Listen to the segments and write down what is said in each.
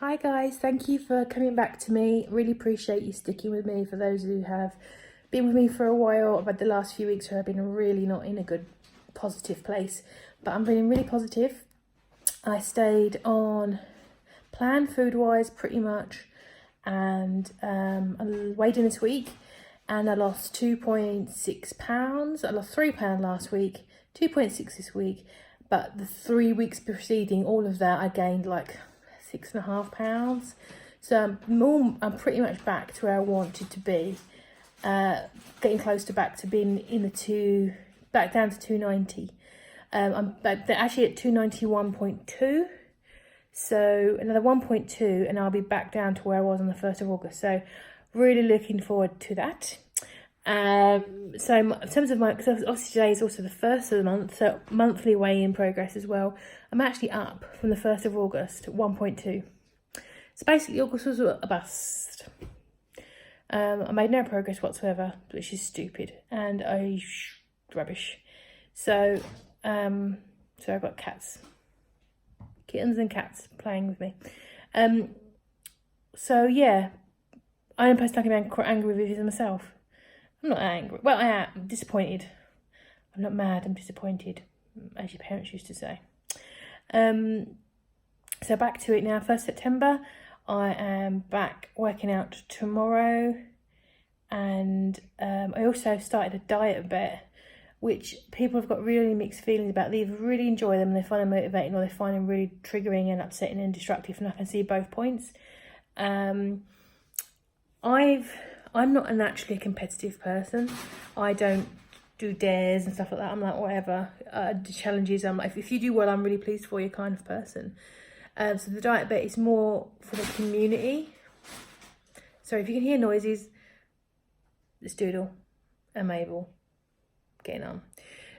Hi guys, thank you for coming back to me. Really appreciate you sticking with me. For those who have been with me for a while, I've had the last few weeks where I've been really not in a good positive place, but I'm feeling really positive. I stayed on plan food wise pretty much, and I weighed in this week and I lost 2.6 pounds. I lost £3 last week, 2.6 this week, but the 3 weeks preceding all of that I gained like 6.5 pounds. So I'm pretty much back to where I wanted to be, getting close to back to being in the back down to 290. I'm back, they're actually at 291.2, so another 1.2 and I'll be back down to where I was on the 1st of August. So really looking forward to that. So in terms of because obviously today is also the 1st of the month, so monthly weigh-in progress as well. I'm actually up from the 1st of August, 1.2. So basically August was a bust. I made no progress whatsoever, which is stupid and rubbish. So I've got kittens and cats playing with me. So yeah, I am personally quite angry with it myself. I'm not angry. Well, I am disappointed. I'm not mad, I'm disappointed, as your parents used to say. So back to it now, 1st September. I am back working out tomorrow. And I also started a diet bet, which people have got really mixed feelings about. They either really enjoy them and they find them motivating, or they find them really triggering and upsetting and destructive, and I can see both points. I'm not a naturally competitive person. I don't do dares and stuff like that. I'm like, whatever, the challenges, I'm like, if you do well, I'm really pleased for you kind of person. So the diet bet is more for the community. So if you can hear noises, it's Doodle and Mabel getting on.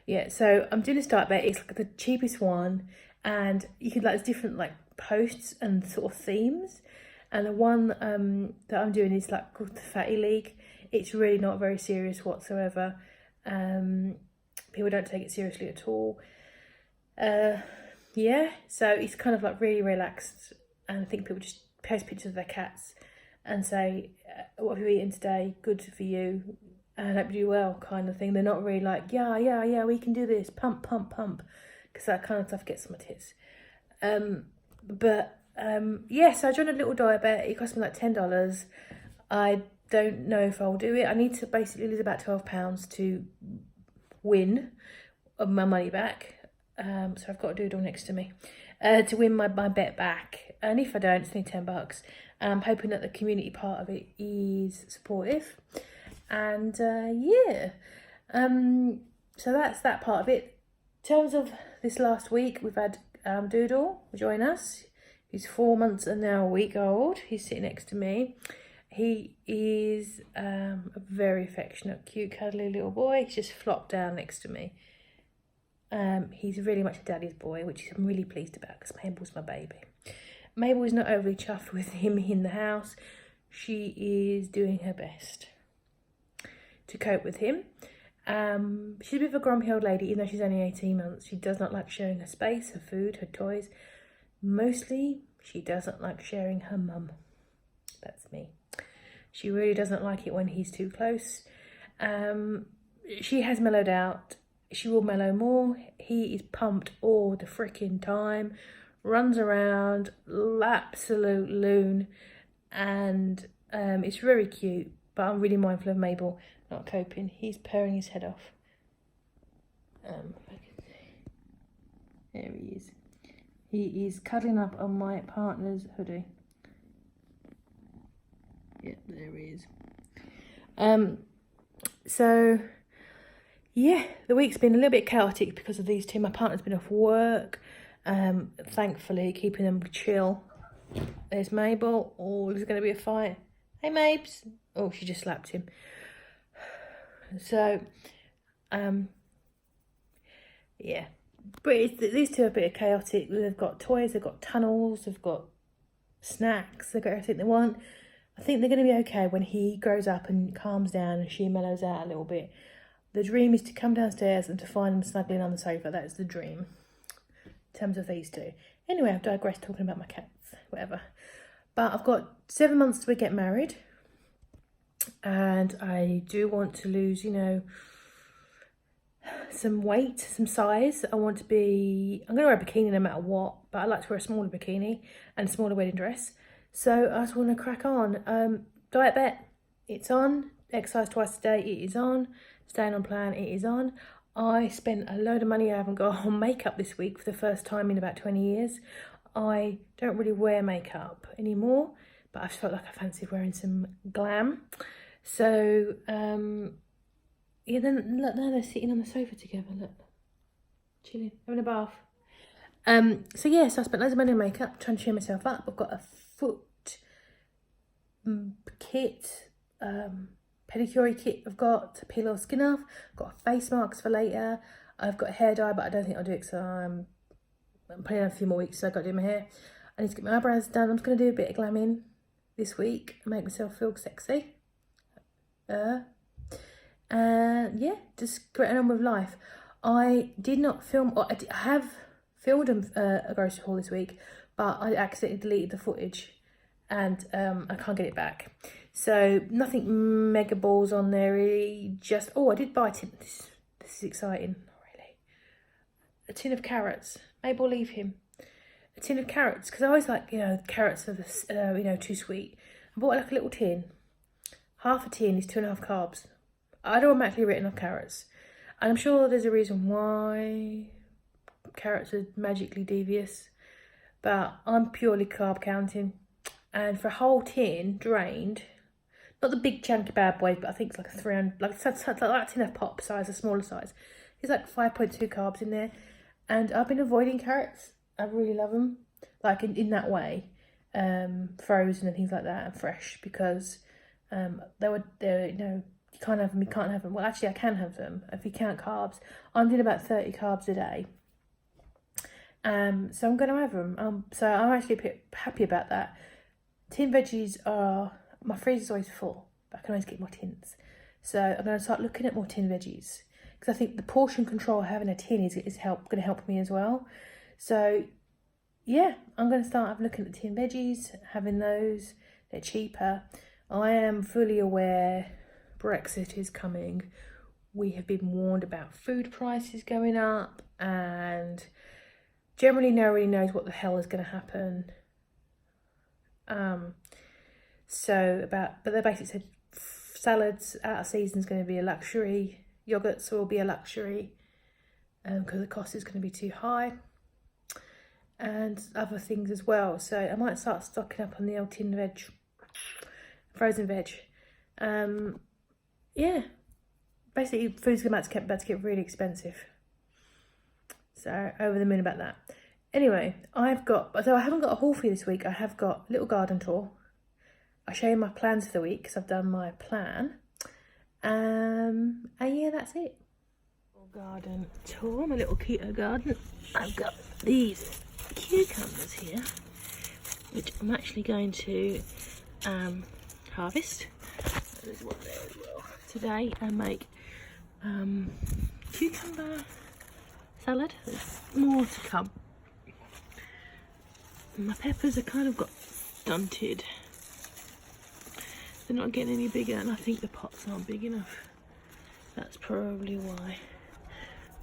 Yeah, so I'm doing this diet bet. It's like the cheapest one, and you can there's different like posts and sort of themes. And the one that I'm doing is like called the Fatty League. It's really not very serious whatsoever. People don't take it seriously at all. Yeah, so it's kind of like really relaxed, and I think people just post pictures of their cats and say, what have you eaten today? Good for you. And I hope you do well kind of thing. They're not really like, yeah, we can do this. Pump, pump, pump. Because that kind of stuff gets on my tits. Yeah, so I joined a little diet bet. It cost me like $10. I don't know if I'll do it. I need to basically lose about 12 pounds to win my money back. So I've got a doodle next to me to win my bet back. And if I don't, it's only $10. I'm hoping that the community part of it is supportive. And yeah, so that's that part of it. In terms of this last week, we've had Doodle join us. He's 4 months and now a week old. He's sitting next to me. He is a very affectionate, cute, cuddly little boy. He's just flopped down next to me. He's really much a daddy's boy, which I'm really pleased about because Mabel's my baby. Mabel is not overly chuffed with him in the house. She is doing her best to cope with him. She's a bit of a grumpy old lady, even though she's only 18 months. She does not like sharing her space, her food, her toys. Mostly, she doesn't like sharing her mum. That's me. She really doesn't like it when he's too close. She has mellowed out. She will mellow more. He is pumped all the freaking time. Runs around, absolute loon. And it's very cute. But I'm really mindful of Mabel not coping. He's purring his head off. There he is. He is cuddling up on my partner's hoodie. Yep, there he is. So, yeah, the week's been a little bit chaotic because of these two. My partner's been off work. Thankfully, keeping them chill. There's Mabel. Oh, there's going to be a fight. Hey, Mabes. Oh, she just slapped him. So, yeah. But these two are a bit chaotic. They've got toys, they've got tunnels, they've got snacks, they've got everything they want. I think they're going to be okay when he grows up and calms down and she mellows out a little bit. The dream is to come downstairs and to find them snuggling on the sofa. That is the dream in terms of these two. Anyway, I've digressed talking about my cats, whatever. But I've got 7 months till we get married. And I do want to lose, you know, some weight, some size. I'm going to wear a bikini no matter what, but I like to wear a smaller bikini and a smaller wedding dress. So I just want to crack on. Diet bet, it's on. Exercise twice a day, it is on. Staying on plan, it is on. I spent a load of money I haven't got on makeup this week for the first time in about 20 years. I don't really wear makeup anymore, but I felt like I fancied wearing some glam. So, yeah, then look, now they're sitting on the sofa together, look. Chilling, having a bath. So yeah, so I spent loads of money on makeup, trying to cheer myself up. I've got a foot kit, pedicure kit I've got to peel all skin off. I've got face masks for later. I've got hair dye, but I don't think I'll do it because I'm playing a few more weeks, so I've got to do my hair. I need to get my eyebrows done. I'm just going to do a bit of glamming this week and make myself feel sexy. Yeah, just getting on with life. I did not film, or I have filmed a grocery haul this week, but I accidentally deleted the footage and I can't get it back. So nothing mega balls on there really, just, oh, I did buy a tin, this is exciting, not really. A tin of carrots, maybe I'll leave him. A tin of carrots, because I always like, you know, carrots are, you know, too sweet. I bought like a little tin. Half a tin is 2.5 carbs. I'd automatically written off carrots. And I'm sure there's a reason why carrots are magically devious. But I'm purely carb counting. And for a whole tin, drained, not the big chunky bad boys, but I think it's like a 300, like that tin of pop size, a smaller size. There's like 5.2 carbs in there. And I've been avoiding carrots. I really love them. Like in that way. Frozen and things like that, and fresh, because they're, you know, you can't have them, you can't have them. Well, actually, I can have them if you count carbs. I'm doing about 30 carbs a day. So I'm going to have them. So I'm actually a bit happy about that. Tin veggies are, my freezer's always full, but I can always get more tins. So I'm going to start looking at more tin veggies, because I think the portion control having a tin is going to help me as well. So yeah, I'm going to start looking at the tin veggies, having those. They're cheaper. I am fully aware Brexit is coming. We have been warned about food prices going up, and generally nobody knows what the hell is going to happen. But they basically said salads out of season is going to be a luxury. Yogurts will be a luxury because the cost is going to be too high. And other things as well. So I might start stocking up on the old tin veg, frozen veg. Yeah, basically food's about to get really expensive. So over the moon about that. Anyway, so I haven't got a haul for you this week. I have got a little garden tour. I'll show you my plans for the week because I've done my plan. And yeah, that's it. Garden tour, my little keto garden. I've got these cucumbers here, which I'm actually going to harvest. There's one there as well today, and make cucumber salad. There's more to come. My peppers are kind of got stunted. They're not getting any bigger, and I think the pots aren't big enough. That's probably why.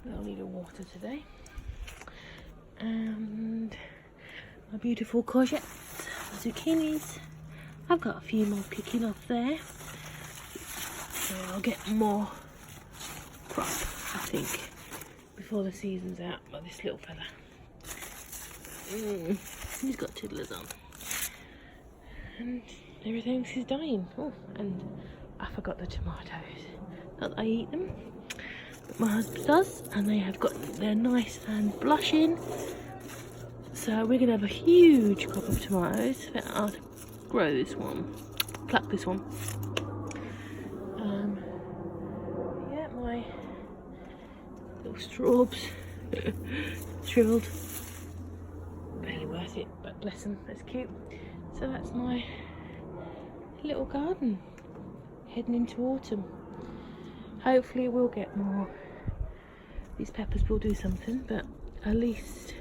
They'll need a water today. And my beautiful courgettes, zucchinis. I've got a few more kicking off there. So I'll get more crop, I think, before the season's out. But this little fella, he's got tiddlers on. And everything else is dying. Oh, and I forgot the tomatoes. Not that I eat them, but my husband does, and they're nice and blushing. So we're gonna have a huge crop of tomatoes. I'll grow this one, pluck this one. Yeah, my little straws shriveled. Barely worth it, but bless them, that's cute. So that's my little garden heading into autumn. Hopefully we'll get more. These peppers will do something, but at least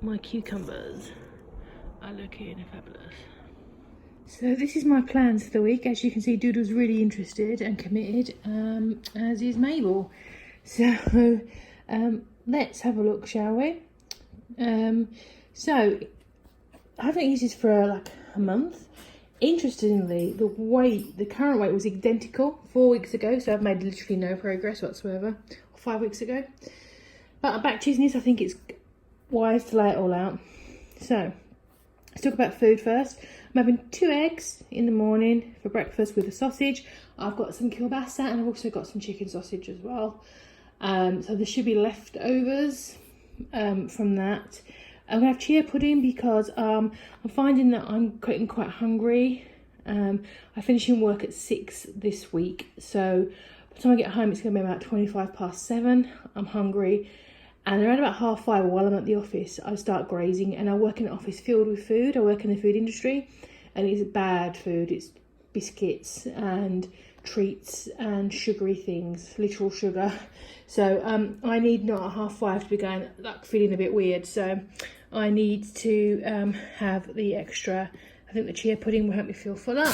my cucumbers are looking fabulous. So this is my plans for the week. As you can see, Doodle's really interested and committed, as is Mabel. So let's have a look, shall we? So I haven't used this for like a month. Interestingly, the current weight was identical 4 weeks ago, so I've made literally no progress whatsoever, or 5 weeks ago. But I'm back choosing this. I think it's wise to lay it all out. So let's talk about food first. I'm having 2 eggs in the morning for breakfast with a sausage. I've got some kielbasa and I've also got some chicken sausage as well. So there should be leftovers from that. I'm going to have chia pudding because I'm finding that I'm getting quite hungry. I finish in work at 6 this week. So by the time I get home, it's going to be about 7:25. I'm hungry. And around about 5:30, while I'm at the office, I start grazing, and I work in an office filled with food. I work in the food industry, and it's bad food. It's biscuits and treats and sugary things, literal sugar. So I need not at 5:30 to be going, like, feeling a bit weird. So I need to have the extra. I think the chia pudding will help me feel fuller.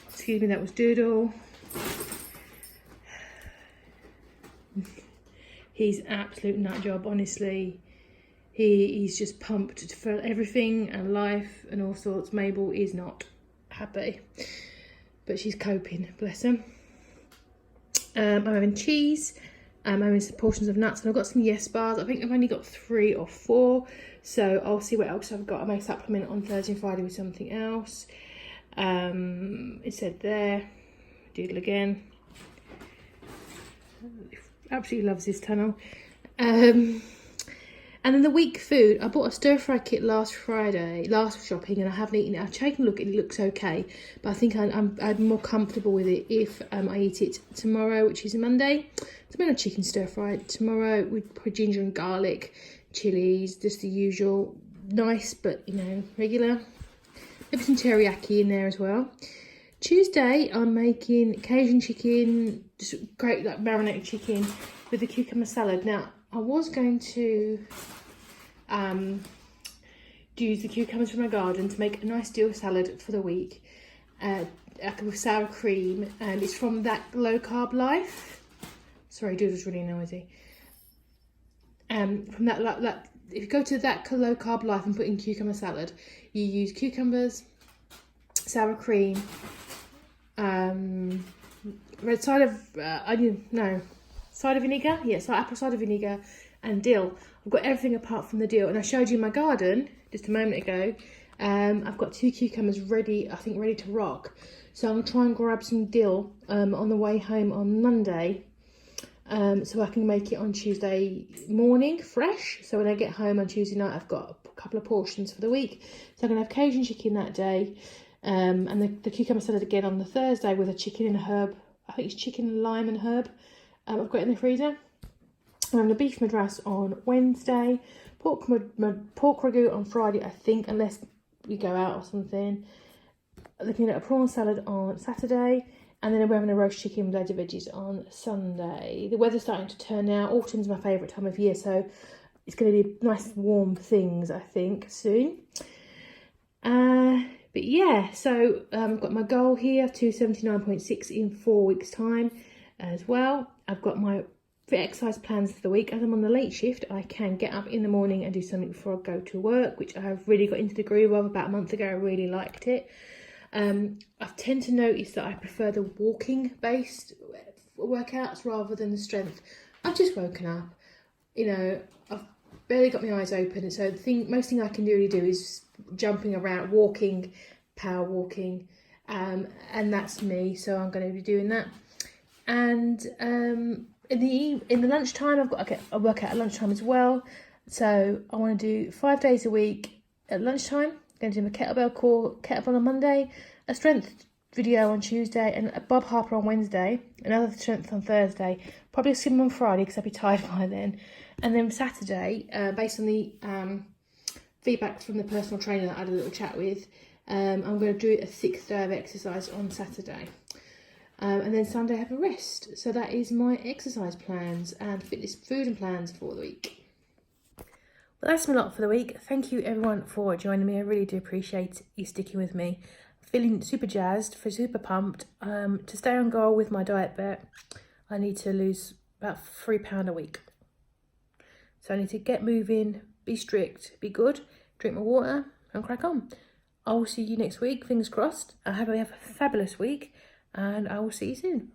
Excuse me, that was Doodle. He's absolute nut job, honestly. He's just pumped for everything and life and all sorts. Mabel is not happy, but she's coping, bless him. I'm having cheese. I'm having some portions of nuts, and I've got some Yes bars. I think I've only got 3 or 4, so I'll see what else I've got. I may supplement on Thursday and Friday with something else. It said there, Doodle again. Absolutely loves this tunnel. And then the week food, I bought a stir fry kit last shopping, and I haven't eaten it. I've taken a look, it looks okay, but I think I'm more comfortable with it if I eat it tomorrow, which is a Monday. So I'm going to chicken stir fry tomorrow with ginger and garlic, chilies, just the usual, nice but regular. Maybe some teriyaki in there as well. Tuesday, I'm making Cajun chicken, just great, like marinated chicken with the cucumber salad. Now, I was going to use the cucumbers from my garden to make a nice dill salad for the week, with sour cream, and it's from That Low Carb Life. Sorry, Doodle's really noisy. From that, if you go to That Low Carb Life and put in cucumber salad, you use cucumbers, sour cream, cider vinegar, apple cider vinegar and dill. I've got everything apart from the dill, and I showed you my garden just a moment ago. I've got 2 cucumbers ready to rock, so I'm going to try and grab some dill on the way home on Monday, so I can make it on Tuesday morning fresh, so when I get home on Tuesday night I've got a couple of portions for the week. So I'm going to have Cajun chicken that day, and the cucumber salad again on the Thursday with a chicken and a herb. I think it's chicken, lime and herb. I've got it in the freezer. I'm having a beef madras on Wednesday, pork ragu on Friday, I think, unless we go out or something. Looking at a prawn salad on Saturday, and then we're having a roast chicken with loads of veggies on Sunday. The weather's starting to turn now. Autumn's my favourite time of year, so it's going to be nice warm things, I think, soon. But yeah, so I've got my goal here, 279.6 in 4 weeks' time as well. I've got my fit exercise plans for the week. As I'm on the late shift, I can get up in the morning and do something before I go to work, which I have really got into the groove of. About a month ago, I really liked it. I tend to notice that I prefer the walking-based workouts rather than the strength. I've just woken up, I've barely got my eyes open, so most thing I can really do is jumping around, walking, power walking, and that's me, so I'm going to be doing that. And in the lunchtime, I've got a workout at lunchtime as well, so I want to do 5 days a week at lunchtime. I'm going to do my kettlebell on Monday, a strength video on Tuesday, and a Bob Harper on Wednesday, another strength on Thursday, probably a swim on Friday because I'll be tired by then. And then Saturday, based on the feedback from the personal trainer that I had a little chat with, I'm going to do a 6th day of exercise on Saturday. And then Sunday I have a rest. So that is my exercise plans and fitness food and plans for the week. Well, that's my lot for the week. Thank you everyone for joining me. I really do appreciate you sticking with me feeling super jazzed, super pumped. To stay on goal with my diet bet, I need to lose about £3 a week. So I need to get moving, be strict, be good, drink my water and crack on. I will see you next week, fingers crossed. I hope you have a fabulous week and I will see you soon.